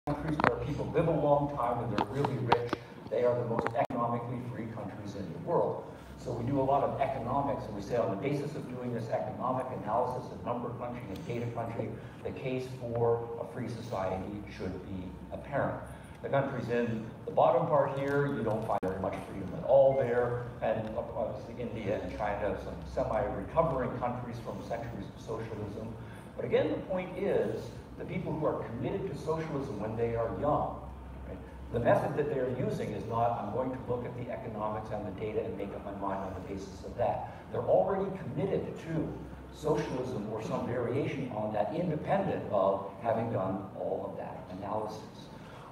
countries where people live a long time and they're really rich. They are the most economically free countries in the world. So we do a lot of economics, and we say on the basis of doing this economic analysis of number crunching and data crunching, the case for a free society should be apparent. The countries in the bottom part here, you don't find very much freedom at all there, and obviously India and China, some semi-recovering countries from centuries of socialism. But again, the point is, the people who are committed to socialism when they are young, right, the method that they are using is not, I'm going to look at the economics and the data and make up my mind on the basis of that. They're already committed to socialism or some variation on that, independent of having done all of that analysis.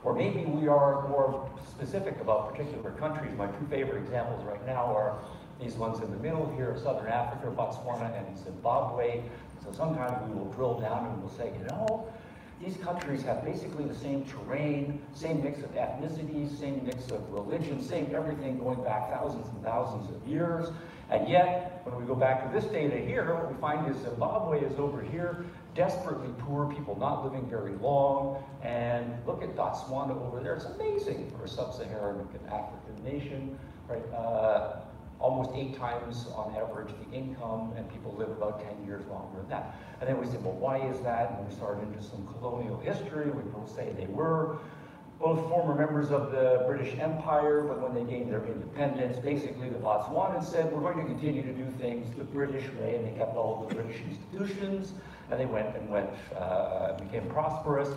Or maybe we are more specific about particular countries. My two favorite examples right now are these ones in the middle here, Southern Africa, Botswana, and Zimbabwe. So sometimes we will drill down and we'll say, you know, these countries have basically the same terrain, same mix of ethnicities, same mix of religion, same everything going back thousands and thousands of years. And yet, when we go back to this data here, what we find is Zimbabwe is over here, desperately poor, people not living very long. And look at Botswana over there. It's amazing for a sub-Saharan African nation, right? Almost 8 times on average the income, and people live about 10 years longer than that. And then we say, well, why is that? And we start into some colonial history. We will say they were both former members of the British Empire, but when they gained their independence, basically the Botswanans said, we're going to continue to do things the British way, and they kept all of the British institutions, and they became prosperous.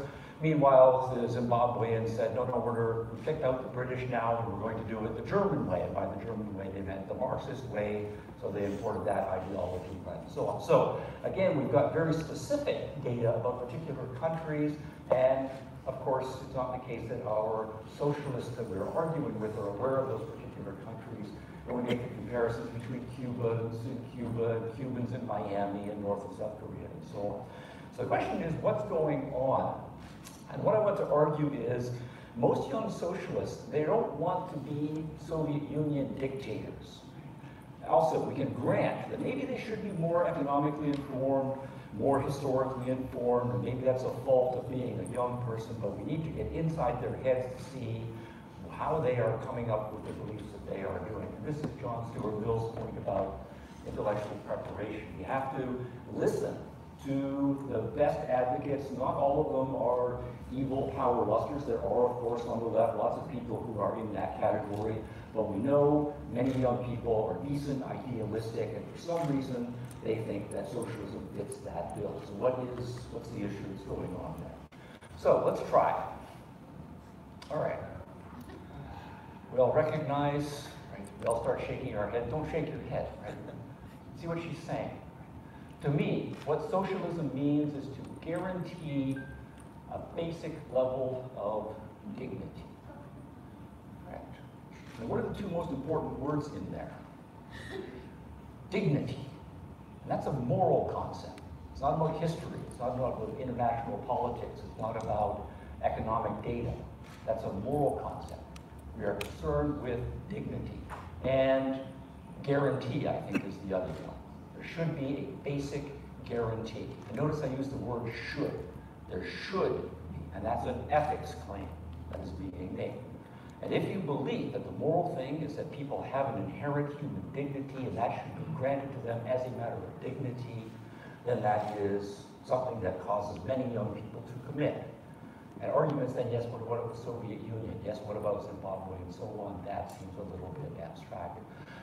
Meanwhile, the Zimbabweans said, no, we kicked out the British now, and we're going to do it the German way. And by the German way, they meant the Marxist way, so they imported that ideology, and so on. So, again, we've got very specific data about particular countries, and of course, it's not the case that our socialists that we're arguing with are aware of those particular countries. And we make the comparisons between Cubans in Cuba, and Cubans in Miami, and North and South Korea, and so on. So the question is, what's going on? And what I want to argue is, most young socialists, they don't want to be Soviet Union dictators. Also, we can grant that maybe they should be more economically informed, more historically informed, or maybe that's a fault of being a young person, but we need to get inside their heads to see how they are coming up with the beliefs that they are doing. And this is John Stuart Mill's point about intellectual preparation. You have to listen to the best advocates. Not all of them are evil power lusters. There are, of course, on the left, lots of people who are in that category. But we know many young people are decent, idealistic, and for some reason, they think that socialism fits that bill. So what's the issue that's going on there? So let's try. All right. We all recognize, right? We all start shaking our head. Don't shake your head, right? See what she's saying. To me, what socialism means is to guarantee a basic level of dignity. Right? And what are the two most important words in there? Dignity. And that's a moral concept. It's not about history. It's not about international politics. It's not about economic data. That's a moral concept. We are concerned with dignity. And guarantee, I think, is the other one. There should be a basic guarantee. And notice I use the word should. There should be. And that's an ethics claim that is being made. And if you believe that the moral thing is that people have an inherent human dignity and that should be granted to them as a matter of dignity, then that is something that causes many young people to commit. And arguments then, yes, what about the Soviet Union? Yes, what about Zimbabwe? And so on. That seems a little bit abstract.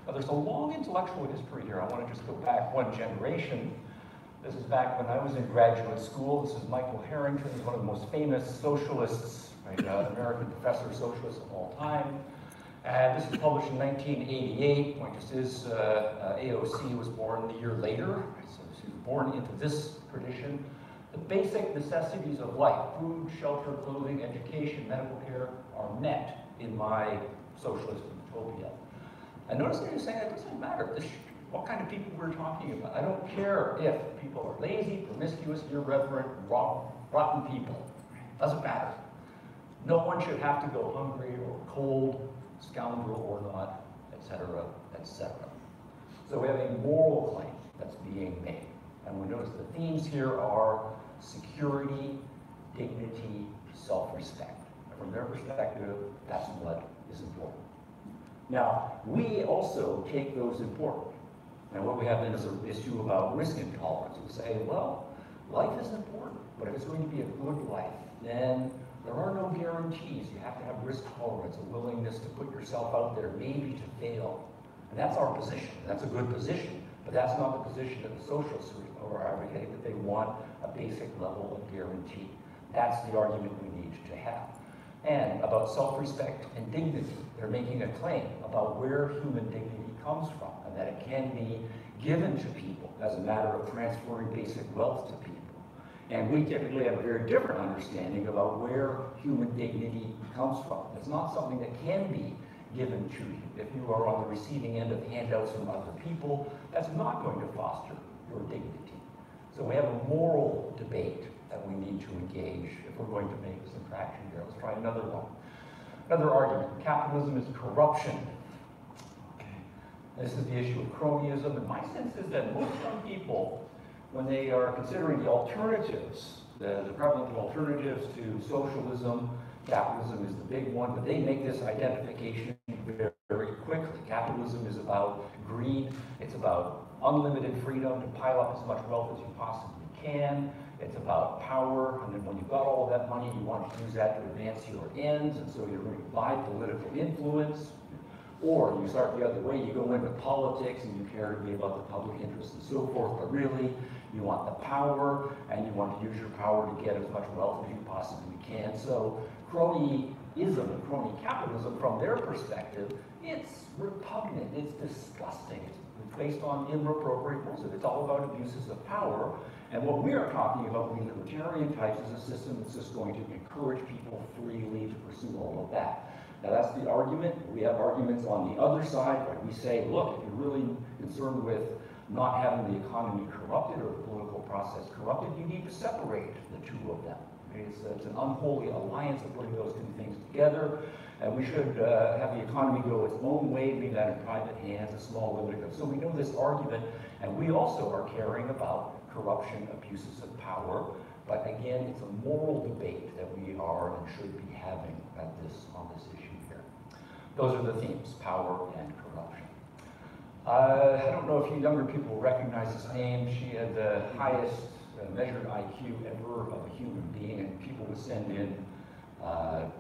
Now, there's a long intellectual history here. I want to just go back one generation. This is back when I was in graduate school. This is Michael Harrington. He's one of the most famous socialists, right, American professor of socialists of all time. And this was published in 1988. Point just is, AOC was born a year later. Right, so she was born into this tradition. The basic necessities of life, food, shelter, clothing, education, medical care, are met in my socialist utopia. And notice that you're saying it doesn't matter what kind of people we're talking about. I don't care if people are lazy, promiscuous, irreverent, rotten people. Doesn't matter. No one should have to go hungry or cold, scoundrel or not, etc., etc. So we have a moral claim that's being made. And we notice the themes here are security, dignity, self-respect. From their perspective, that's what is important. Now, we also take those important. And what we have then is an issue about risk intolerance. We say, well, life is important, but if it's going to be a good life, then there are no guarantees. You have to have risk tolerance, a willingness to put yourself out there, maybe to fail. And that's our position. That's a good position, but that's not the position that the socialists are advocating, that they want a basic level of guarantee. That's the argument we need to have. And about self-respect and dignity, they're making a claim about where human dignity comes from, and that it can be given to people as a matter of transferring basic wealth to people. And we typically have a very different understanding about where human dignity comes from. It's not something that can be given to you. If you are on the receiving end of handouts from other people, that's not going to foster your dignity. So we have a moral debate that we need to engage if we're going to make some traction here. Let's try another one. Another argument, capitalism is corruption. Okay. This is the issue of cronyism, and my sense is that most young people, when they are considering the alternatives, the prevalent alternatives to socialism, capitalism is the big one, but they make this identification very, very quickly. Capitalism is about greed. It's about unlimited freedom to pile up as much wealth as you possibly can. It's about power, and then when you've got all of that money, you want to use that to advance your ends, and so you're going to buy political influence. Or you start the other way, you go into politics and you care to be about the public interest and so forth, but really you want the power and you want to use your power to get as much wealth as you possibly can. So cronyism and crony capitalism, from their perspective, it's repugnant, it's disgusting, it's based on inappropriate rules. It's all about abuses of power. And what we are talking about, we libertarian types, is a system that's just going to encourage people freely to pursue all of that. Now that's the argument. We have arguments on the other side, where we say, look, if you're really concerned with not having the economy corrupted or the political process corrupted, you need to separate the two of them. It's an unholy alliance of putting those two things together, and we should have the economy go its own way, leave that in private hands, a small limited. So we know this argument, and we also are caring about corruption, abuses of power. But again, it's a moral debate that we are and should be having on this issue here. Those are the themes, power and corruption. I don't know if you younger people recognize this name. She had the highest measured IQ ever of a human being, and people would send in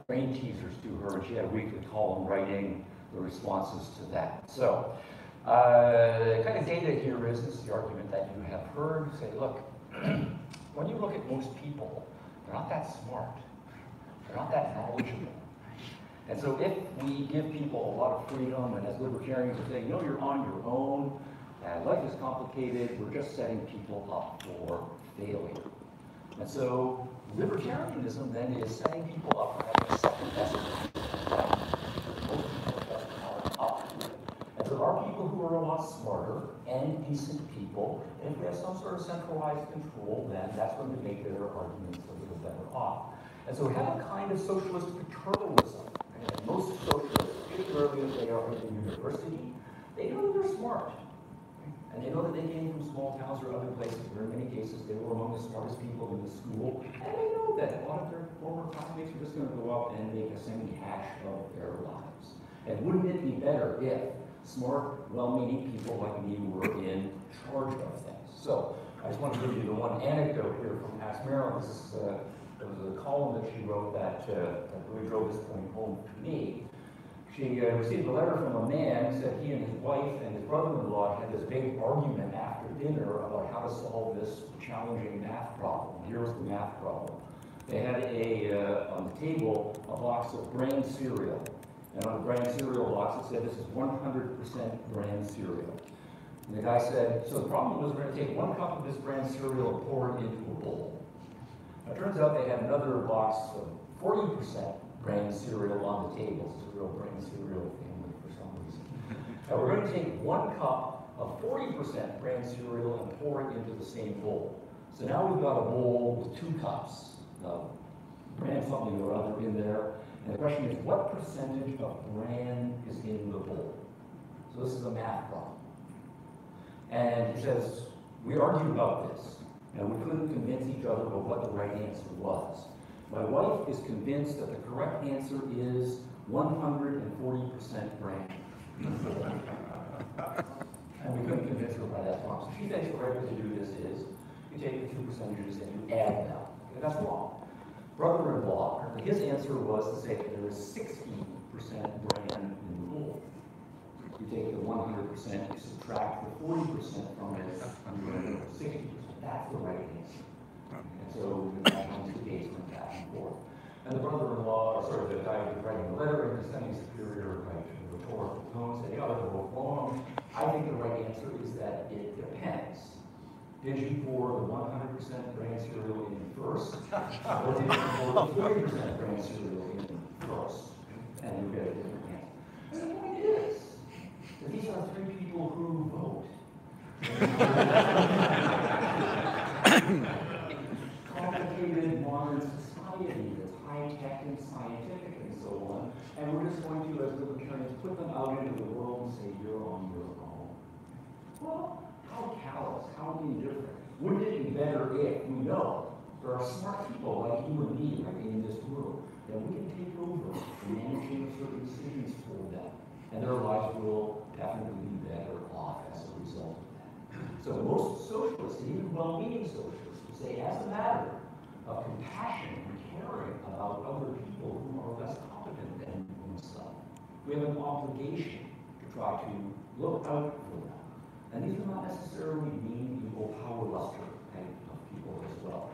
brain teasers to her, and she had a weekly column writing the responses to that. So the kind of data here is the argument that you have heard. Say, look, when you look at most people, they're not that smart. They're not that knowledgeable. And so if we give people a lot of freedom, and as libertarians are saying, no, you're on your own, life is complicated, we're just setting people up for failure. And so libertarianism then is setting people up for having a second best life. Most people just aren't up to it. And there are people who are a lot smarter and decent people, and if we have some sort of centralized control, then that's going to make their arguments a little better off. And so we have a kind of socialist paternalism. And most socialists, particularly if they are at the university, they know that they're smart. And they know that they came from small towns or other places where in many cases they were among the smartest people in the school. And they know that a lot of their former classmates are just going to go up and make a semi-hash of their lives. And wouldn't it be better if smart, well-meaning people like me were in charge of things? So I just want to give you the one anecdote here from Ask Marilyn. There was a column that she wrote that really drove this point home to me. She received a letter from a man who said he and his wife and his brother-in-law had this big argument after dinner about how to solve this challenging math problem. Here's the math problem. They had on the table a box of bran cereal. And on the bran cereal box it said, this is 100% bran cereal. And the guy said, so the problem was we're going to take 1 cup of this bran cereal and pour it into a bowl. Now, it turns out they had another box of 40% bran cereal on the table. It's a real bran cereal family for some reason. Now we're going to take 1 cup of 40% bran cereal and pour it into the same bowl. So now we've got a bowl with 2 cups of bran something or other in there. And the question is, what percentage of bran is in the bowl? So this is a math problem. And he says, we argued about this. And we couldn't convince each other of what the right answer was. My wife is convinced that the correct answer is 140% brain. And we couldn't convince her by that long. So she thinks the right way to do this is you take the two percentages and you add them. Okay, that's wrong. Brother-in-law, his answer was to say that there is 60% brain in the whole. You take the 100%, you subtract the 40% from it, and you end up with 60%. That's the right answer. And so that comes the debates went back and forth. And the brother-in-law, or sort of the guy who's writing the letter, and the semi-superior, like rhetorical tone, said, yeah, they're both wrong. I think the right answer is that it depends. Did you pour the 100% brain cereal in first, or did you pour the 40% brain cereal in first? And you get a different answer. And the point is that these are three people who vote. Complicated modern society that's high-tech and scientific and so on, and we're just going to, as libertarians, put them out into the world and say, you're on your own. Well, how callous, how indifferent. Wouldn't it be better if we know there are smart people like you and me right in this room that we can take over the managing of certain decisions for them, and their lives will definitely be better off as a result of that. So most socialists, and even well-meaning socialists, would say, as a matter of compassion and caring about other people who are less competent than themselves, we have an obligation to try to look out for them. And these are not necessarily mean, evil, power luster type of people as well.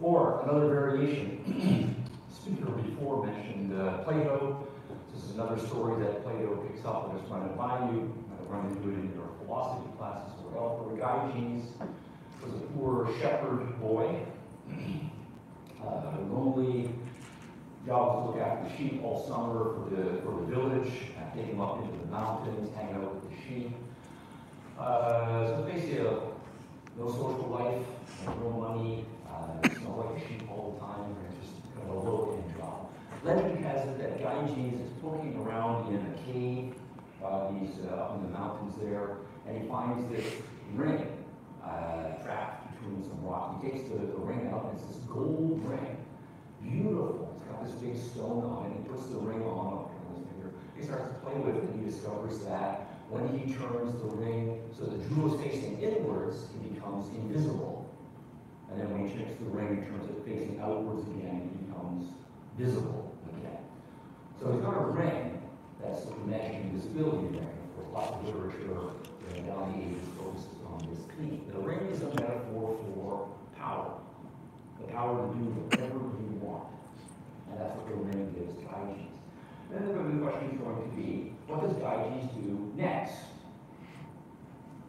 Or another variation, speaker before mentioned Plato. This is another story that Plato picks up and is trying to buy you. I've run into it in your philosophy classes as well. Where Gyges was a poor shepherd boy. Lonely, job was to look after the sheep all summer for the village, take them up into the mountains, hang out with the sheep. So basically, no social life, no money, smell like a sheep all the time, and just kind of a low-end job. Legend has it that Gyges is poking around in a cave he's up in the mountains there, and he finds this ring trapped between some rock. He takes the ring out, and it's this gold ring. Beautiful. It's got this big stone on it. He puts the ring on his finger. He starts to play with it, and he discovers that when he turns the ring so the jewel is facing inwards, it becomes invisible. And then when he shakes the ring and turns it facing outwards again, it becomes visible again. So he's got a ring that's the magic invisibility ring. Of course, lots of literature down the ages focuses on this theme. The ring is a metaphor for power. The power to do whatever you want. And that's what the ring gives Gyges. Then the question is going to be, what does Gyges do next?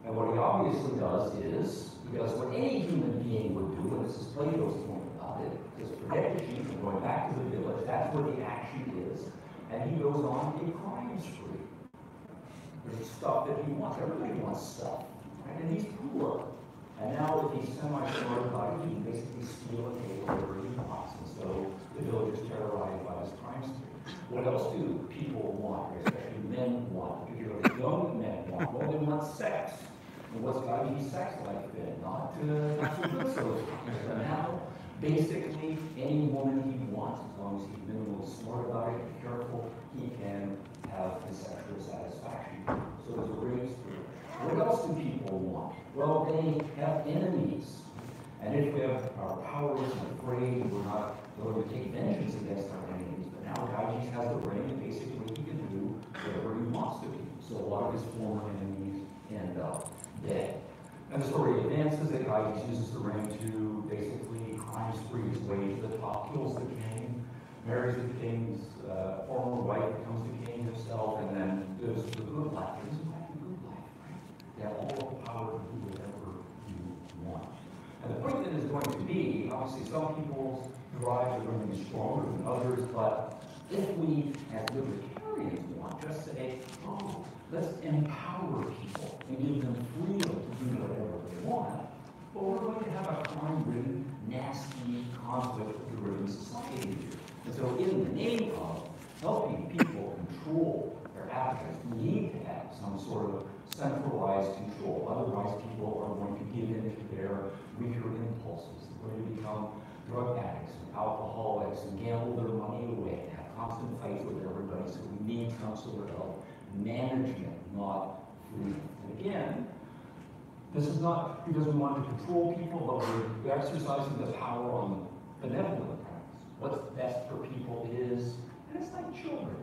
And what he obviously does is, he does what any human being would do, and this is Plato's point about it, just forget the sheep and going back to the village, that's where the action is, and he goes on a crime spree. There's stuff that he wants, everybody wants stuff, right? And he's poor. And now if he's semi-smart about it, he can basically steal and take whatever he wants, and so the village is terrorized by this crime spree. What else do people want, especially men want, particularly young men want? Well, they want sex. And what's Gyges' sex life been? Not so good so far. Now, basically, any woman he wants, as long as he's minimally smart about it and careful, he can have his sexual satisfaction. So there's a race through. What else do people want? Well, they have enemies. And if we have our powers and afraid, we're not going to take vengeance against our enemies. But now Gyges has the ring, and basically he can do whatever he wants to do. So a lot of his former enemies end up dead. And the story advances that Gyges uses the ring to basically crime spree his way to the top, kills the king, marries the king's former wife, becomes the king himself, and then lives the good life. This is like the good life, right? They have all the power to do whatever you want. And the point then is going to be, obviously some people's drives are going to be stronger than others, but if we, as libertarians, want just say, oh, let's empower people and give them freedom to do whatever they want, but we're going to have a crime-ridden, nasty, conflict-driven society here. And so in the name of helping people control their appetites, we need to have some sort of centralized control. Otherwise, people are going to give in to their weaker impulses. They're going to become drug addicts and alcoholics and gamble their money away, have constant fights with everybody, so we need some sort of management, not freedom. And again, this is not, he doesn't want to control people, but we're exercising the power on benevolent grounds. What's best for people is, and it's like children.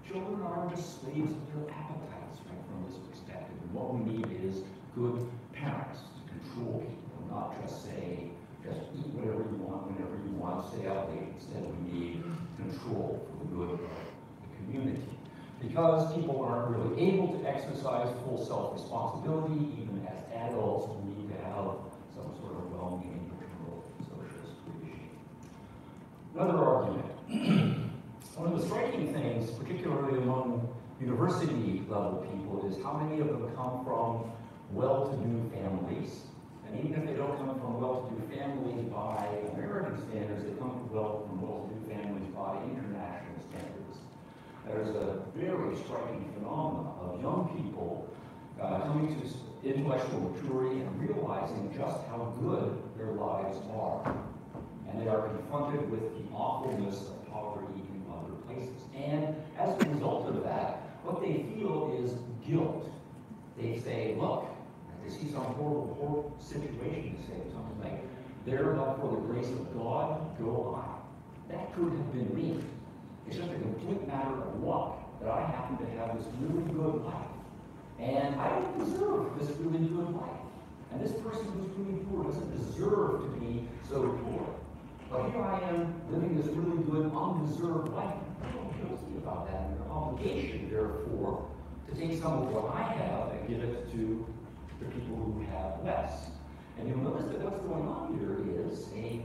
Children are just slaves of their appetites, right, from this perspective. And what we need is good parents to control people, not just say, just eat whatever you want, whenever you want, stay out late. Instead, we need control for the good of the community. Because people aren't really able to exercise full self-responsibility, even as adults, we need to have some sort of well-meaning control socialist regime. Another argument. One of the striking things, particularly among university-level people, is how many of them come from well-to-do families. And even if they don't come from well-to-do families by American standards, they come from well-to-do families by international standards. There's a very striking phenomenon of young people coming to intellectual maturity and realizing just how good their lives are. And they are confronted with the awfulness of poverty in other places. And as a result of that, what they feel is guilt. They say, look, they see some horrible situation, they say something like, there but for the grace of God, go I. That could have been me. It's just a complete matter of luck that I happen to have this really good life. And I don't deserve this really good life. And this person who's really poor doesn't deserve to be so poor. But here I am living this really good, undeserved life. I feel guilty about that. And an obligation, therefore, to take some of what I have and give it to the people who have less. And you'll notice that what's going on here is a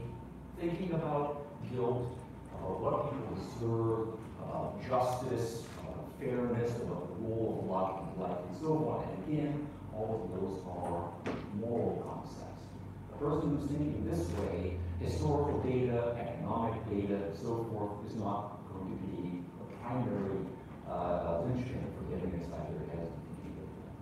thinking about guilt, about what people deserve, about justice, about fairness, about the role of luck in life, and so on. And again, all of those are moral concepts. A person who's thinking this way, historical data, economic data, and so forth, is not going to be a primary linchpin for getting inside their heads and thinking of them.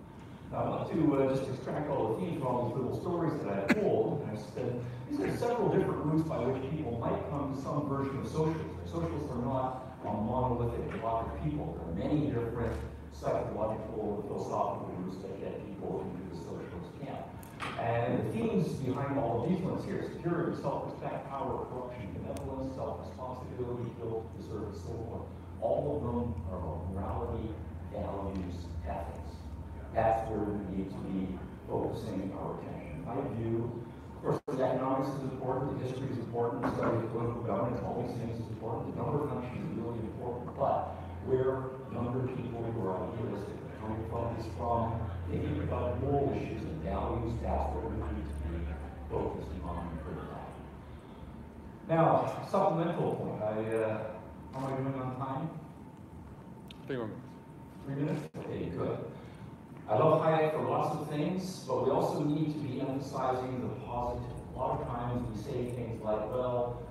Now, I want to just extract all the themes from all these little stories that I've told, and I've said these are several different routes by which people might come to some version of socialism. Socialists are not a monolithic block of people. There are many different psychological and philosophical routes that get people into the socialist camp. And the themes behind all of these ones here, security, self-respect, power, corruption, benevolence, self-responsibility, guilt, deserve, and so forth, all of them are about morality, values, ethics. That's where we need to be focusing our attention. I view, of course, the economics is important, the history is important, the study of political governance, all these things is important, the number of countries is really important, but where younger people who are idealistic are coming from is from thinking about moral issues and values. That's what we need to be focusing on for that. Now, supplemental point. How am I doing on time? 3 more minutes. 3 minutes? Okay, good. I love Hayek for lots of things, but we also need to be emphasizing the positive. A lot of times we say things like, well,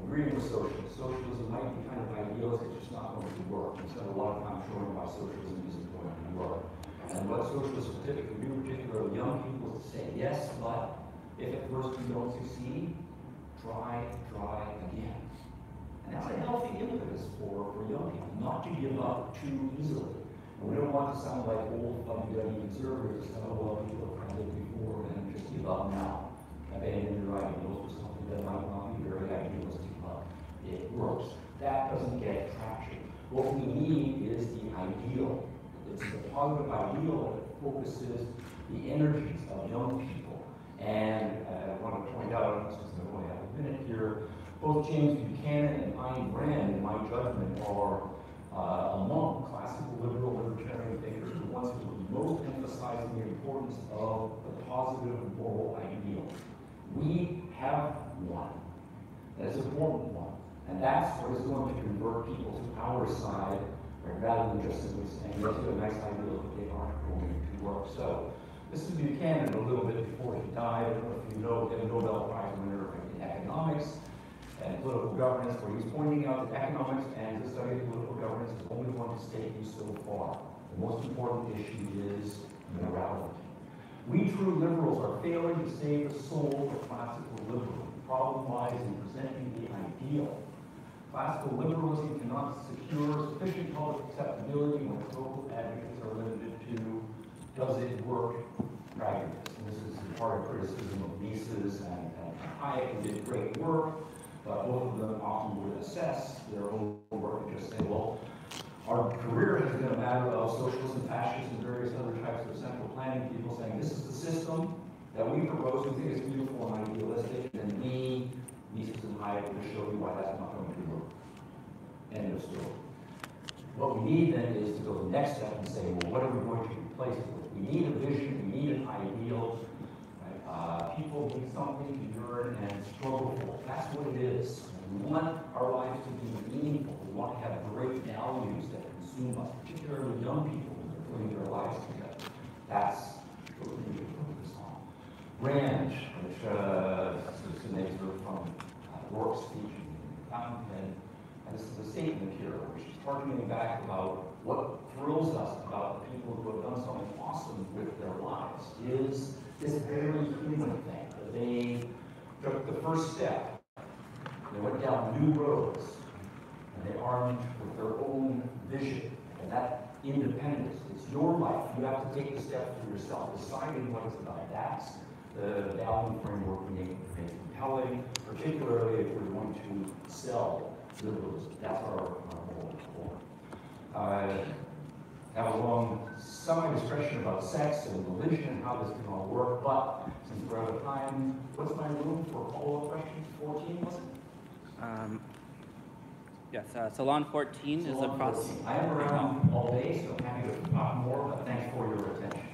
agreeing with socialism. Socialism might be kind of idealistic, it's just not going to work. We spend a lot of time showing why socialism isn't going to work. And what socialists typically do, particularly young people, is to say, yes, but if at first you don't succeed, try again. And that's a healthy impetus for young people, not to give up too easily. And we don't want to sound like old, fuddy-duddy conservatives, oh, well, people have tried it before, and just give up now. Abandon your ideals for something that might not be very idealistic, but it works. That doesn't get traction. What we need is the ideal. It's the positive ideal that focuses the energies of young people. And I want to point out, since I only have a minute here, both James Buchanan and Ayn Rand, in my judgment, are among classical liberal libertarian thinkers the ones who are most emphasizing the importance of the positive moral ideal. We have one. That's an important one. And that's what is going to convert people to our side, rather than just simply saying, let's do a nice ideal, but they aren't going to work. So, this is Buchanan a little bit before he died. I don't know if you know, he had a Nobel Prize winner in economics and political governance, where he's pointing out that economics and the study of political governance is only going to take you so far. The most important issue is morality. We true liberals are failing to save the soul of classical liberalism. problem lies in presenting the ideal. Classical liberalism cannot secure sufficient public acceptability when its local advocates are limited to, does it work pragmatists? And this is part of criticism of Mises and Hayek, who did great work, but both of them often would assess their own work and just say, well, our career has been a matter of socialists and fascists and various other types of central planning people saying, this is the system that we propose, we think it's beautiful and idealistic, and we, Mises and Hayek, will show you why that's not going to work. End of story. What we need then is to go to the next step and say, well, what are we going to replace it with? We need a vision, we need an ideal. Right? People need something to yearn and struggle for. That's what it is. We want our lives to be meaningful. We want to have great values that consume us, particularly young people who are putting their lives together. That's what we need to focus on. Rand, which is an excerpt from Rourke's speech in the Fountainhead, and this is a statement here, which is harkening back about what thrills us about the people who have done something awesome with their lives is this very human thing. That they took the first step. They went down new roads, and they armed with their own vision. And that independence, it's your life. You have to take the step for yourself, deciding what it's about. That's the value framework we make compelling, particularly if we're going to sell liberalism. That's our goal. Have a long semi-discussion about sex and religion and how this can all work, but since we're out of time, what's my room for follow-up questions? 14, was it? Yes, Salon 14 is a process. I am around all day, so I'm happy to talk more, but thanks for your attention.